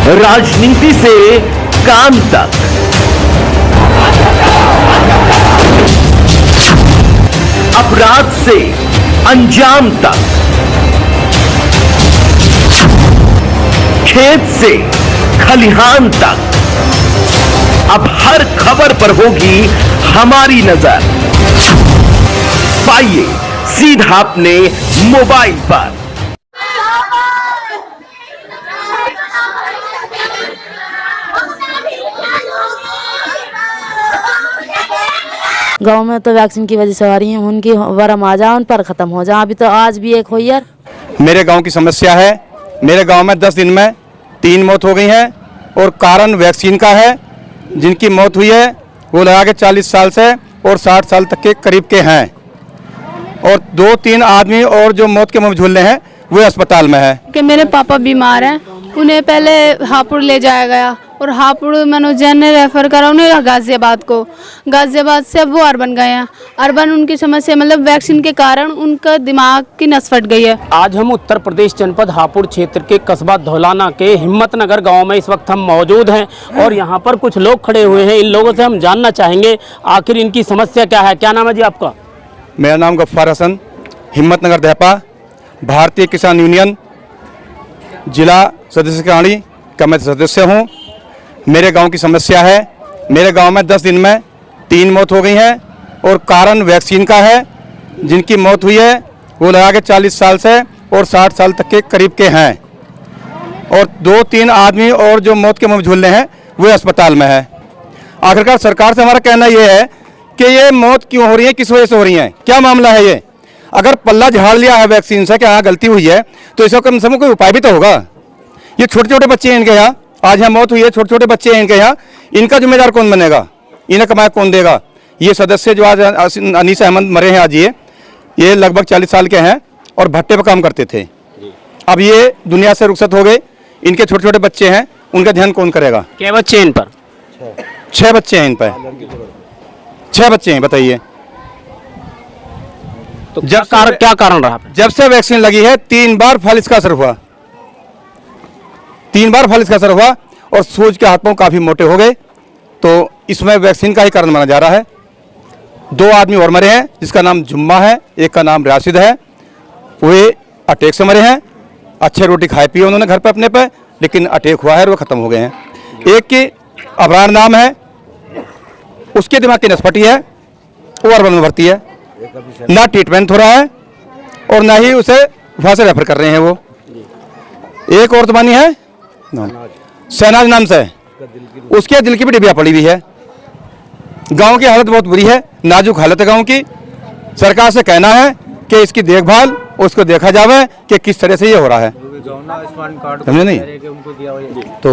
राजनीति से काम तक, अपराध से अंजाम तक, खेत से खलिहान तक, अब हर खबर पर होगी हमारी नजर। पाइए सीधा अपने मोबाइल पर। गांव में तो वैक्सीन की वजह से आ रही है, उनकी वरम आ जाए, उन पर खत्म हो जाए। अभी तो आज भी एक हुई है। मेरे गांव की समस्या है, मेरे गांव में 10 दिन में 3 मौत हो गई हैं और कारण वैक्सीन का है। जिनकी मौत हुई है वो लगा के 40 साल से और 60 साल तक के करीब के हैं और 2-3 आदमी और जो मौत के मुंह में झूल रहे हैं वो अस्पताल में है। कि मेरे पापा बीमार हैं, उन्हें पहले हापुड़ ले जाया गया और हापुड़ मनोजन ने रेफर करा उन्हें गाजियाबाद को, गाजियाबाद से अब वो अर्बन गए हैं। अर्बन उनकी समस्या मतलब वैक्सीन के कारण उनका दिमाग की नस फट गई है। आज हम उत्तर प्रदेश जनपद हापुड़ क्षेत्र के कस्बा धौलाना के हिम्मतनगर गांव में इस वक्त हम मौजूद हैं और यहां पर कुछ लोग खड़े हुए हैं। इन लोगों से हम जानना चाहेंगे आखिर इनकी समस्या क्या है। क्या नाम है जी आपका? मेरा नाम गफ्फार हसन, हिम्मतनगर दहपा, भारतीय किसान यूनियन जिला सदस्य कराड़ी का मैं सदस्य हूँ। मेरे गांव की समस्या है, मेरे गांव में 10 दिन में 3 मौत हो गई हैं और कारण वैक्सीन का है। जिनकी मौत हुई है वो लगा के 40 साल से और 60 साल तक के करीब के हैं और 2-3 आदमी और जो मौत के मुंह में झूल रहे हैं वो अस्पताल में है। आखिरकार सरकार से हमारा कहना ये है कि ये मौत क्यों हो रही है, किस वजह से हो रही है, क्या मामला है ये। अगर पल्ला झाड़ लिया है वैक्सीन से कि हाँ गलती हुई है तो इसका कम से कम कोई उपाय भी तो होगा। ये छोटे छोटे बच्चे हैं इनके यहाँ, आज यहाँ मौत हुई है, छोटे छोटे बच्चे हैं इनके यहाँ, इनका जिम्मेदार कौन बनेगा, इन्हें कमाया कौन देगा। ये सदस्य जो आज अनीस अहमद मरे हैं आज, ये लगभग 40 साल के हैं और भट्टे पर काम करते थे। अब ये दुनिया से रुखसत हो गए, इनके छोटे छोटे बच्चे हैं, उनका ध्यान कौन करेगा। क्या बच्चे इन पर? 6 बच्चे हैं इन पर, 6 बच्चे हैं। बताइए तो क्या कारण रहा? जब से वैक्सीन लगी है 3 बार फालिज का असर हुआ, 3 बार फालिज का असर हुआ और सूज के हाथ पांव काफ़ी मोटे हो गए। तो इसमें वैक्सीन का ही कारण माना जा रहा है। 2 आदमी और मरे हैं, जिसका नाम जुम्मा है, एक का नाम राशिद है। वे अटैक से मरे हैं। अच्छे रोटी खाए पिए उन्होंने घर पे अपने पे, लेकिन अटैक हुआ है और वो ख़त्म हो गए हैं। एक की अबरार नाम है, उसके दिमाग की नस फटी है, वो अर्बन में भर्ती है, ना ट्रीटमेंट हो रहा है और ना ही उसे वहाँ से रेफर कर रहे हैं वो। एक और जबानी है शहनाज नाम से, उसके दिल की भी डिबिया पड़ी हुई है। गांव की हालत बहुत बुरी है, नाजुक हालत है गांव की। सरकार से कहना है कि इसकी देखभाल उसको देखा जावे कि किस तरह से ये हो रहा है, समझे नहीं। तो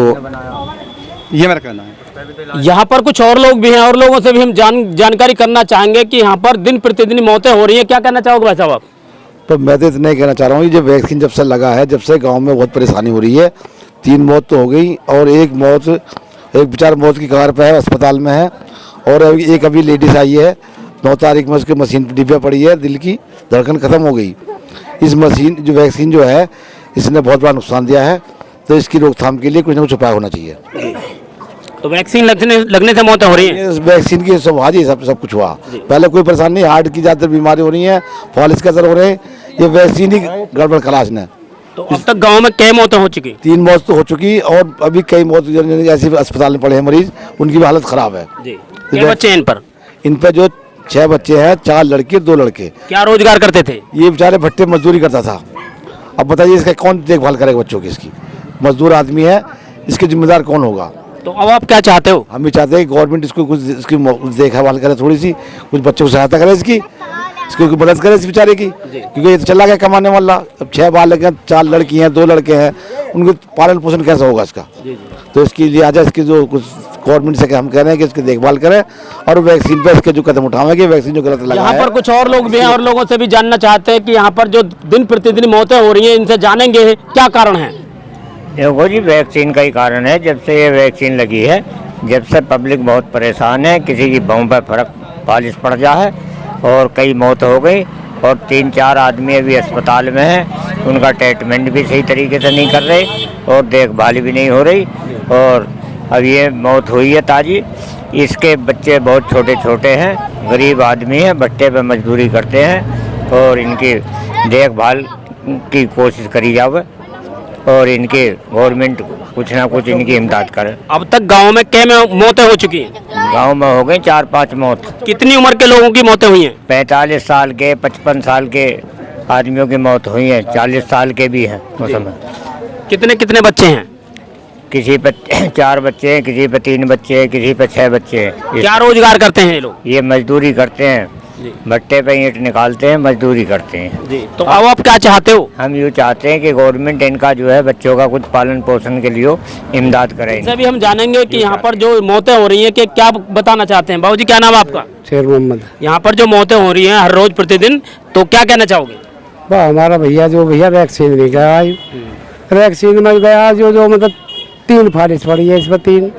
ये मेरा कहना है। यहाँ पर कुछ और लोग भी हैं और लोगों से भी हम जानकारी करना चाहेंगे कि यहाँ पर दिन प्रतिदिन मौतें हो रही हैं। क्या कहना चाहोगे भाई साहब आप? तो मैं तो इतना ही कहना चाह रहा हूँ, जब वैक्सीन जब से लगा है, जब से गांव में बहुत परेशानी हो रही है। 3 मौत तो हो गई और एक बेचारा मौत की कगार पे है, अस्पताल में है। और एक अभी लेडीज आई है, 9 तारीख में उसकी मशीन पर डिब्बा पड़ी है, दिल की धड़कन ख़त्म हो गई। इस मशीन जो वैक्सीन जो है इसने बहुत बड़ा नुकसान दिया है, तो इसकी रोकथाम के लिए कुछ ना कुछ उपाय होना चाहिए। तो वैक्सीन लगने से मौतें हो रही हैं? वैक्सीन की सब आज ही सब कुछ हुआ, पहले कोई परेशानी नहीं, हार्ट की ज़्यादा बीमारी हो रही है, फालिज के असर हो रहे हैं, ये वैक्सीन ही गड़बड़ करा इसने। तो अब तक गांव में कई मौतें हो चुकी? 3 मौत तो हो चुकी और अभी कई मौत ऐसे अस्पताल में पड़े हैं मरीज, उनकी भी हालत खराब है। क्या बच्चे इन पर? इन पर जो 6 बच्चे हैं, 4 लड़के 2 लड़के। क्या रोजगार करते थे? ये बेचारे भट्टे मजदूरी करता था। अब बताइए इसका कौन देखभाल करेगा बच्चों की, इसकी मजदूर आदमी है, इसके जिम्मेदार कौन होगा। तो अब आप क्या चाहते हो? हम भी चाहते हैं गवर्नमेंट इसको कुछ इसकी देखभाल करे, थोड़ी सी कुछ बच्चों को सहायता करे, इसकी मदद करे इस बेचारे की, क्योंकि ये तो चला गया कमाने वाला। अब 6 बालक हैं, 4 लड़की हैं, 2 लड़के हैं, उनको पालन पोषण कैसे होगा इसका। तो इसकी लिहाजा इसकी जो कुछ गवर्नमेंट से हम कह रहे हैं कि इसकी देखभाल करें और वैक्सीन पे इसके जो कदम उठाएंगे, वैक्सीन जो गलत लगा है। यहाँ पर कुछ और लोग भी हैं और लोगों से भी जानना चाहते हैं कि यहाँ पर जो दिन प्रतिदिन मौतें हो रही हैं, इनसे जानेंगे क्या कारण है। देखो जी, वैक्सीन का ही कारण है। जब से ये वैक्सीन लगी है, जब से पब्लिक बहुत परेशान है, किसी की बहू पर फर्क पालिश पड़ जा है और कई मौत हो गई और 3-4 आदमी अभी अस्पताल में हैं। उनका ट्रीटमेंट भी सही तरीके से नहीं कर रहे और देखभाल भी नहीं हो रही। और अब ये मौत हुई है ताजी, इसके बच्चे बहुत छोटे छोटे हैं, गरीब आदमी हैं, भट्टे पे मजदूरी करते हैं और इनकी देखभाल की कोशिश करी जावे और इनके गवर्नमेंट कुछ ना कुछ इनकी इमदाद करे। अब तक गांव में क्या मौतें हो चुकी हैं? गांव में हो गई 4-5 मौत। कितनी उम्र के लोगों की मौतें हुई हैं? 45 साल के, 55 साल के आदमियों की मौत हुई है, 40 साल के भी हैं उसमें। कितने कितने बच्चे हैं? किसी पे 4 बच्चे हैं, किसी पे 3 बच्चे हैं, किसी पे 6 बच्चे हैं। क्या रोजगार करते हैं ये लोग? ये मजदूरी करते हैं, भट्टे पे ईंट निकालते हैं, मजदूरी करते हैं जी। तो अब आप क्या चाहते हो? हम यूँ चाहते हैं कि गवर्नमेंट इनका जो है बच्चों का कुछ पालन पोषण के लिए इमदाद करे। इससे भी हम जानेंगे कि यहाँ पर जो मौतें हो रही हैं कि क्या बताना चाहते हैं। बाबूजी क्या नाम है आपका? शेर मोहम्मद। यहाँ पर जो मौतें हो रही हैं हर रोज प्रतिदिन, तो क्या कहना चाहोगे? हमारा भैया वैक्सीन नहीं गया, वैक्सीन में गया जो मतलब 3 फारिश पड़ी है इस पर 3,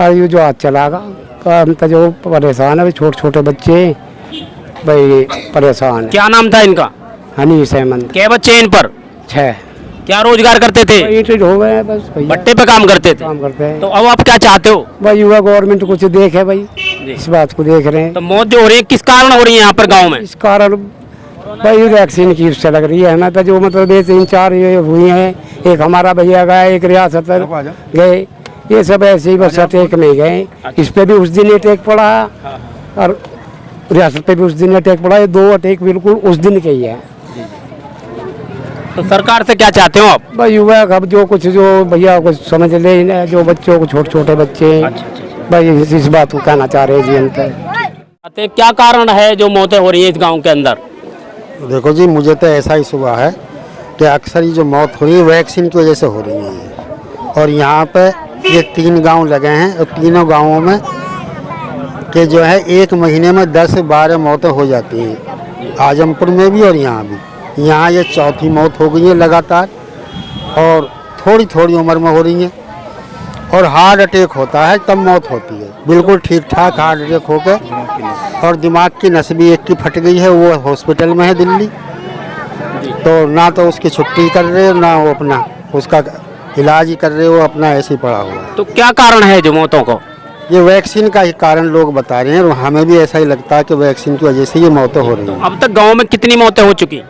और ये जो आज चलागा हम तो जो परेशान है, छोटे छोटे बच्चे भाई परेशान है। क्या नाम था इनका? हनीस अहमद। क्या बच्चे इन पर? 6। क्या रोजगार करते थे? हो गए बस भैया, भट्टे पे काम करते थे। काम करते हैं। तो अब आप क्या चाहते हो? भाई युवा गवर्नमेंट कुछ देखे भाई, इस बात को देख रहे हैं। तो मौत जो हो रही है किस कारण हो रही है यहाँ पर गाँव में? इस कारण भाई वैक्सीन की से लग रही है हमें तो, जो मतलब 3-4 ये हुई हैं, एक हमारा भैया गया, एक रियासत गए, ये सब ऐसे ही बस अटैक में गए। इस पे भी उस दिन अटैक पड़ा और रियासत पे भी उस दिन अटैक पड़ा, ये 2 अटैक बिल्कुल उस दिन के ही है। तो सरकार से क्या चाहते हो आप? भाई युवा अब जो कुछ जो भैया कुछ समझ ले, जो बच्चों को छोटे छोटे बच्चे भाई इस बात को कहना चाह रहे हैं जी हम पे। क्या कारण है जो मौतें हो रही है इस गाँव के अंदर? देखो जी, मुझे तो ऐसा ही सुबह है कि अक्सर ये जो मौत हो रही है वैक्सीन की वजह से हो रही है। और यहाँ पे ये 3 गांव लगे हैं और तीनों गांवों में कि जो है 1 महीने में 10-12 मौतें हो जाती हैं, आजमपुर में भी और यहाँ भी। यहाँ ये 4थी मौत हो गई है लगातार और थोड़ी थोड़ी उम्र में हो रही है। और हार्ट अटैक होता है तब मौत होती है, बिल्कुल ठीक ठाक हार्ट अटैक होकर। और दिमाग की नस भी एक की फट गई है, वो हॉस्पिटल में है दिल्ली, तो ना तो उसकी छुट्टी कर रहे ना वो अपना उसका इलाज ही कर रहे, वो अपना ऐसे ही पड़ा हुआ है। तो क्या कारण है जो मौतों को? ये वैक्सीन का ही कारण लोग बता रहे हैं और हमें भी ऐसा ही लगता है कि वैक्सीन की वजह से ये मौतें हो रही हैं। अब तक गाँव में कितनी मौतें हो चुकी?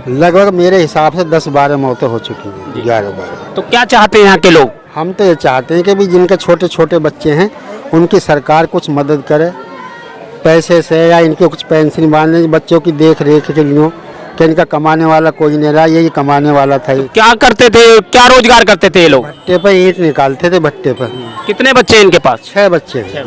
लगभग मेरे हिसाब से 10-12 मौतें हो चुकी हैं, 11-12। तो क्या चाहते हैं यहाँ के लोग? हम तो ये चाहते हैं कि भी जिनके छोटे छोटे बच्चे हैं उनकी सरकार कुछ मदद करे पैसे से, या इनके कुछ पेंशन बांधे बच्चों की देख रेख के लिए, कि इनका कमाने वाला कोई नहीं रहा, यही कमाने वाला था। तो क्या करते थे, क्या रोजगार करते थे ये लोग? भट्टे पर ईंट निकालते थे, भट्टे पर। कितने बच्चे इनके पास? 6 बच्चे हैं।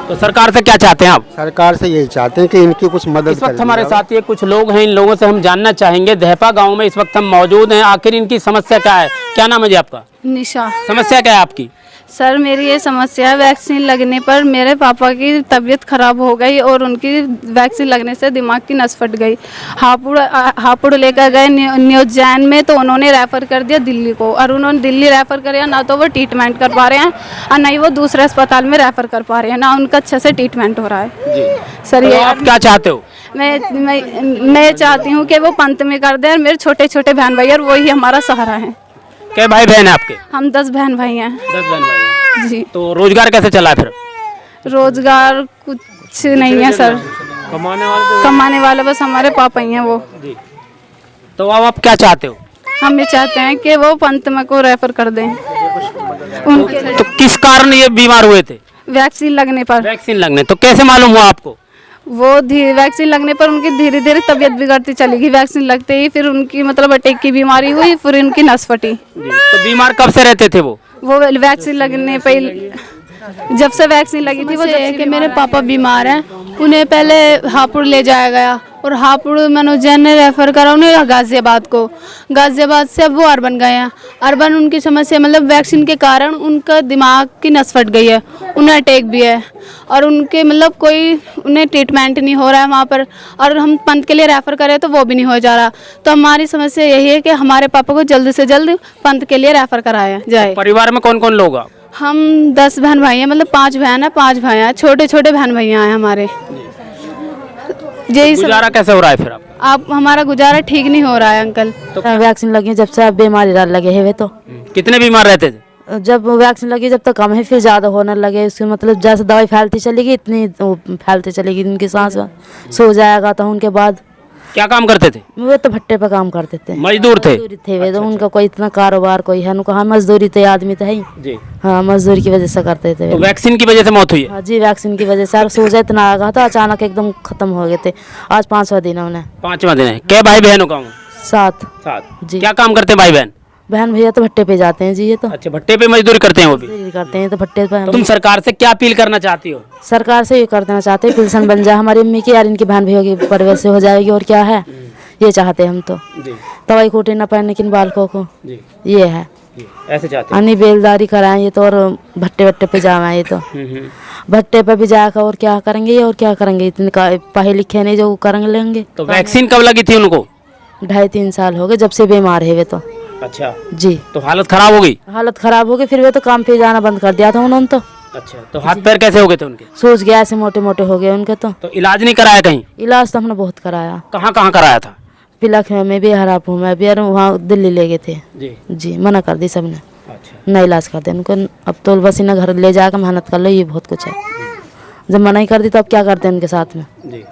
तो सरकार से क्या चाहते हैं आप? सरकार से यही चाहते हैं कि इनकी कुछ मदद इस वक्त करें। हमारे साथ ये कुछ लोग हैं, इन लोगों से हम जानना चाहेंगे। दहपा गांव में इस वक्त हम मौजूद हैं, आखिर इनकी समस्या क्या है? क्या नाम है जी आपका? निशा। समस्या क्या है आपकी? सर मेरी ये समस्या है, वैक्सीन लगने पर मेरे पापा की तबीयत खराब हो गई और उनकी वैक्सीन लगने से दिमाग की नस फट गई। हापुड़ लेकर गए न्यूजैन में, तो उन्होंने रेफ़र कर दिया दिल्ली को, और उन्होंने दिल्ली रेफ़र कर दिया, ना तो वो ट्रीटमेंट कर पा रहे हैं और ना ही वो दूसरे अस्पताल में रेफ़र कर पा रहे हैं, ना उनका अच्छे से ट्रीटमेंट हो रहा है जी। सर तो ये आप क्या चाहते हो? मैं चाहती हूँ कि वो पंत में कर दें, और मेरे छोटे छोटे बहन भाई और वही हमारा सहारा है। क्या भाई बहन है आपके? हम 10 बहन भाई हैं। 10 बहन भाई जी। तो रोजगार कैसे चला है फिर? रोजगार कुछ नहीं है सर, कमाने वाले बस हमारे पापा ही हैं वो जी। तो अब आप क्या चाहते हो? हम ये चाहते हैं कि वो पंतमा को रेफर कर दें उनके। तो किस कारण ये बीमार हुए थे? वैक्सीन लगने पर। वैक्सीन लगने, तो कैसे मालूम हुआ आपको? वो वैक्सीन लगने पर उनकी धीरे धीरे तबीयत बिगड़ती चली गई। वैक्सीन लगते ही फिर उनकी मतलब अटैक की बीमारी हुई, फिर उनकी नस फटी। तो बीमार कब से रहते थे वो? वैक्सीन लगने पर, जब से वैक्सीन लगी थी वो, जब कि मेरे पापा बीमार हैं, उन्हें पहले हापुड़ ले जाया गया और हापुड़ मनोजैन ने रेफ़र करा उन्हें गाज़ियाबाद को। गाज़ियाबाद से अब वो अर्बन गए हैं। अर्बन उनकी समस्या मतलब वैक्सीन के कारण उनका दिमाग की नस फट गई है, उन्हें अटैक भी है और उनके मतलब कोई उन्हें ट्रीटमेंट नहीं हो रहा है वहाँ पर, और हम पंत के लिए रेफ़र करें तो वो भी नहीं हो जा रहा। तो हमारी समस्या यही है कि हमारे पापा को जल्द से जल्द पंत के लिए रेफ़र कराया जाए। परिवार में कौन कौन लोग आप? हम 10 बहन भाई हैं, मतलब 5 बहन है 5 भाई हैं, छोटे छोटे बहन भैया हैं हमारे। यही सब गुजारा कैसे हो रहा है फिर आप? हमारा गुजारा ठीक नहीं हो रहा है अंकल। वैक्सीन लगी जब से अब बीमारी लगे है वे तो कितने बीमार रहते थे? जब वैक्सीन लगी जब तक कम है फिर ज़्यादा होने लगे। उसके मतलब जैसे दवाई फैलती चलेगी इतनी वो फैलती चलेगी, उनकी सांस सो जाएगा तो उनके बाद। क्या काम करते थे? वे तो भट्टे पे काम करते थे, मजदूर थे। मजदूरी थे वे तो। उनका कोई इतना कारोबार कोई है उनका, हाँ मजदूरी थे, आदमी तो है ही। जी। हाँ मजदूरी की वजह से करते थे। तो वैक्सीन की वजह से मौत हुई है? हाँ जी, वैक्सीन की वजह से सोजा इतना आ गया था, अचानक एकदम खत्म हो गए थे। आज 5वां दिन है उन्हें। 5वां दिन है। क्या भाई बहनों का? 7 जी। क्या काम करते हैं भाई बहन? बहन भैया तो भट्टे पे जाते हैं जी। ये तो अच्छा, भट्टे पे मजदूरी करते हैं वो भी? मजदूरी करते हैं तो भट्टे पे। तुम सरकार से क्या अपील करना चाहती हो? सरकार से ये कर देना चाहते हैं पेंशन बन जाए हमारी अम्मी की, यार इनकी बहन भैया की परवरिश हो जाएगी। और क्या है ये चाहते हैं हम तो। दवाई खोटे न पड़ने किन बालकों को, ये है ऐसे चाहते हैं। अन्य बेलदारी कराएं ये तो, और भट्टे भट्टे पे जाए ये तो। भट्टे पे भी जाकर और क्या करेंगे ये, और क्या करेंगे, इतने पढ़े लिखे नहीं जो करेंगे लेंगे। तो वैक्सीन कब लगी थी उनको? 2.5-3 साल हो गए जब से बीमार है वे तो। अच्छा जी। तो हालत खराब हो गई? हालत खराब हो गई, फिर वे तो काम पे जाना बंद कर दिया था उन्होंने तो। अच्छा, तो हाथ पैर कैसे हो गए थे उनके? सूज गया, ऐसे मोटे मोटे हो गए उनके तो। इलाज नहीं कराया कहीं? इलाज तो हमने बहुत कराया। कहाँ कहाँ कराया था? पिलख में भी, हरापुर में भी, और वहाँ दिल्ली ले गए थे जी। मना कर दी सबने। अच्छा। न इलाज कर दे उनको। अब तो बस इन्हें घर ले जाकर मेहनत कर लो, ये बहुत कुछ है। जब मना ही कर दी तो अब क्या करते हैं उनके साथ में जी।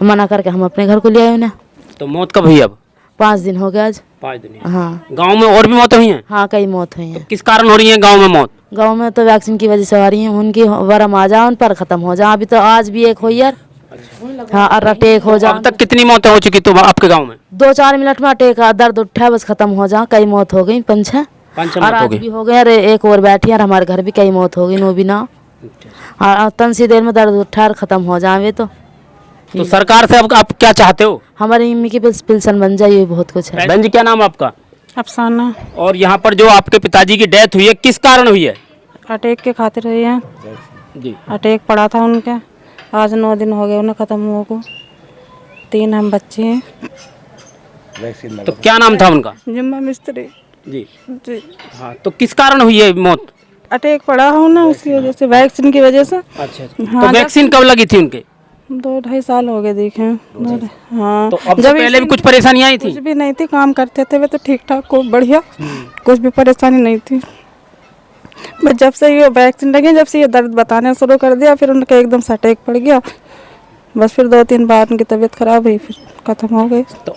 मना करके हम अपने घर को ले आए उन्हें। तो मौत कब हुई अब? 5 दिन हो गए आज। 5 दिन। हाँ। गाँव में और भी मौतें हुई हैं? हाँ कई मौत हुई हैं। किस कारण हो रही है गाँव में मौत? गाँव में तो वैक्सीन की वजह से आ रही है। उनकी वरम आ जाए, उन पर खत्म हो जाए। अभी तो आज भी एक हुई यार। हाँ, और अटैक हो जाए। अब तक कितनी मौतें हो चुकी तो आपके गाँव में? 2-4 मिनट में अटैक दर्द उठा बस खत्म हो जाए। कई मौत हो गई, 5-6 और आज भी हो गए। अरे एक और बैठी है, और हमारे घर भी कई मौत हो गई, वो भी ना। हाँ, तन सी देर में दर्द उठा और खत्म हो जाए तो। तो सरकार से अब आप क्या चाहते हो? हमारी अम्मी की पेंशन बन जाए, ये बहुत कुछ है। बहन जी, क्या नाम है आपका? अफसाना। और यहाँ पर जो आपके पिताजी की डेथ हुई है किस कारण हुई है? अटैक के खातिर हुई है जी। अटैक पड़ा था उनके, आज 9 दिन हो गए उन्हें खत्म हुआ को। 3 हम बच्चे हैं। तो क्या नाम था उनका? जुम्मा मिस्त्री जी। जी। हाँ, तो किस कारण हुई है मौत? अटैक पड़ा हो ना, उसकी वजह से, वैक्सीन की वजह से। अच्छा। हाँ, तो वैक्सीन कब लगी थी उनके? 2-2.5 साल हो गए देखे। हाँ। तो अब से पहले भी कुछ परेशानियां आई थी? कुछ भी नहीं थी, काम करते थे वे तो ठीक ठाक को बढ़िया, कुछ भी परेशानी नहीं थी। बस जब से ये वैक्सीन लगी, जब से ये दर्द बताने शुरू कर दिया, फिर उनका एकदम से अटैक पड़ गया। बस फिर 2-3 बार उनकी तबीयत खराब हुई, फिर खत्म हो गई। तो